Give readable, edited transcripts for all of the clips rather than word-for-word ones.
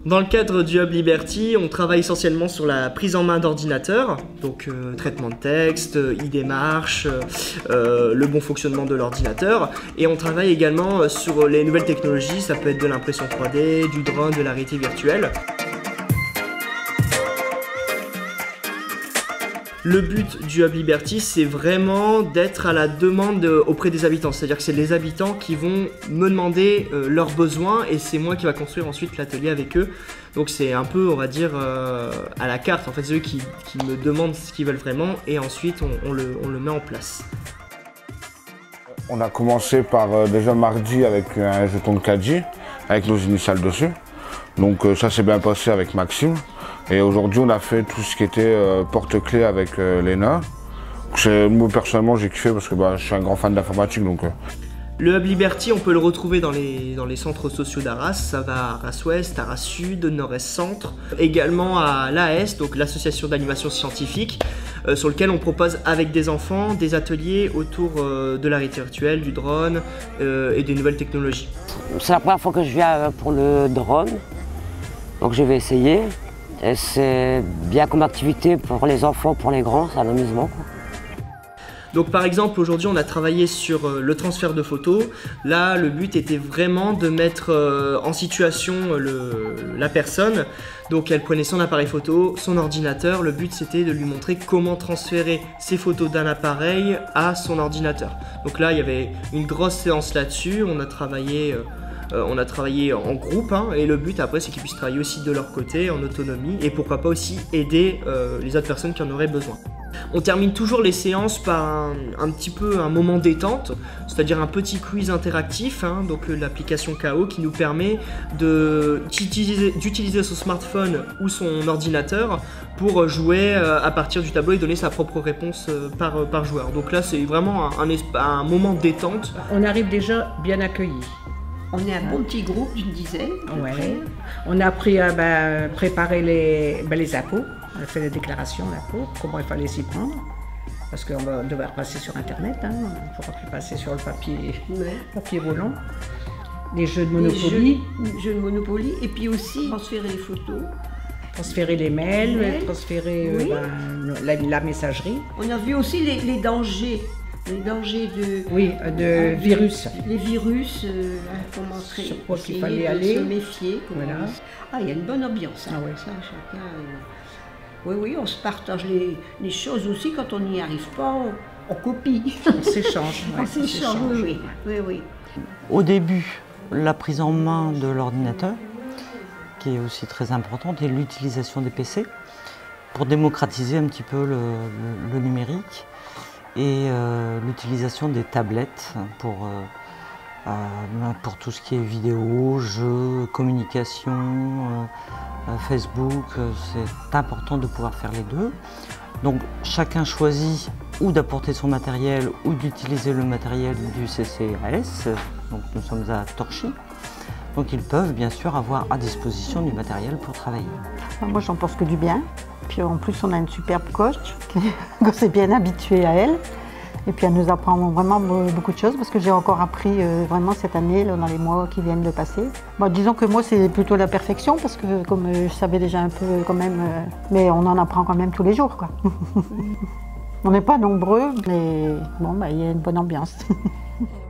Dans le cadre du Hub Liberty, on travaille essentiellement sur la prise en main d'ordinateurs, donc traitement de texte, e-démarche, le bon fonctionnement de l'ordinateur, et on travaille également sur les nouvelles technologies, ça peut être de l'impression 3D, du drone, de la réalité virtuelle. Le but du Hub Liberty, c'est vraiment d'être à la demande auprès des habitants. C'est-à-dire que c'est les habitants qui vont me demander leurs besoins et c'est moi qui va construire ensuite l'atelier avec eux. Donc c'est un peu, on va dire, à la carte. En fait, c'est eux qui me demandent ce qu'ils veulent vraiment et ensuite on le met en place. On a commencé par déjà mardi avec un jeton de caddie avec nos initiales dessus. Donc ça s'est bien passé avec Maxime. Et aujourd'hui, on a fait tout ce qui était porte-clés avec Léna. Moi, personnellement, j'ai kiffé parce que je suis un grand fan d'informatique. Le Hub Liberty, on peut le retrouver dans les centres sociaux d'Arras. Ça va à Arras-Ouest, Arras-Sud, Nord-Est-Centre. Également à l'AS, donc l'association d'animation scientifique, sur lequel on propose avec des enfants des ateliers autour de la réalité virtuelle, du drone et des nouvelles technologies. C'est la première fois que je viens pour le drone, donc je vais essayer. C'est bien comme activité pour les enfants, pour les grands, c'est un amusement, quoi. Donc par exemple, aujourd'hui on a travaillé sur le transfert de photos. Là, le but était vraiment de mettre en situation la personne. Donc elle prenait son appareil photo, son ordinateur. Le but c'était de lui montrer comment transférer ses photos d'un appareil à son ordinateur. Donc là, il y avait une grosse séance là-dessus. On a travaillé en groupe et le but après c'est qu'ils puissent travailler aussi de leur côté en autonomie et pourquoi pas aussi aider les autres personnes qui en auraient besoin. On termine toujours les séances par un petit peu un moment détente, c'est-à-dire un petit quiz interactif, donc l'application KO qui nous permet d'utiliser son smartphone ou son ordinateur pour jouer à partir du tableau et donner sa propre réponse par joueur. Donc là c'est vraiment un moment détente. On arrive déjà bien accueillis. On est un bon petit groupe d'une dizaine. Ouais. On a appris à préparer les impôts. On a fait les déclarations d'impôts, comment il fallait s'y prendre. Parce qu'on va devoir passer sur Internet, il ne faudra plus passer sur le papier volant. Les jeux de Monopoly. Jeux de Monopoly, et puis aussi transférer les photos. Transférer les mails, transférer la messagerie. On a vu aussi les dangers. Les dangers de virus. Les virus, comment sur quoi il fallait aller. Se méfier. Voilà. Il y a une bonne ambiance. Ah ouais. Ça, chacun. Oui, on se partage les choses aussi. Quand on n'y arrive pas, on copie. On s'échange. On s'échange, oui. Au début, la prise en main de l'ordinateur, qui est aussi très importante, et l'utilisation des PC pour démocratiser un petit peu le numérique. Et l'utilisation des tablettes pour tout ce qui est vidéo, jeux, communication, Facebook. C'est important de pouvoir faire les deux. Donc chacun choisit ou d'apporter son matériel ou d'utiliser le matériel du CCAS. Donc nous sommes à Torchy. Donc ils peuvent bien sûr avoir à disposition du matériel pour travailler. Moi j'en pense que du bien. Puis en plus on a une superbe coach qu'on s'est bien habitué à elle. Et puis elle nous apprend vraiment beaucoup de choses parce que j'ai encore appris vraiment cette année, là, dans les mois qui viennent de passer. Disons que moi c'est plutôt la perfection parce que comme je savais déjà un peu quand même, mais on en apprend quand même tous les jours, quoi. On n'est pas nombreux, mais bon, il y a une bonne ambiance.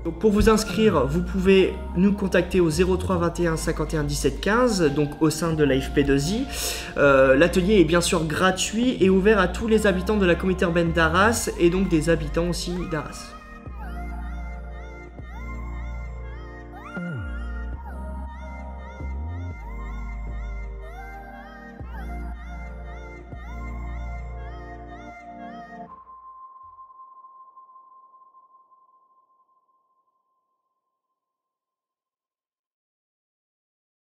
Donc pour vous inscrire, vous pouvez nous contacter au 03 21 51 17 15, donc au sein de la FP2I. L'atelier est bien sûr gratuit et ouvert à tous les habitants de la communauté urbaine d'Arras et donc des habitants aussi d'Arras.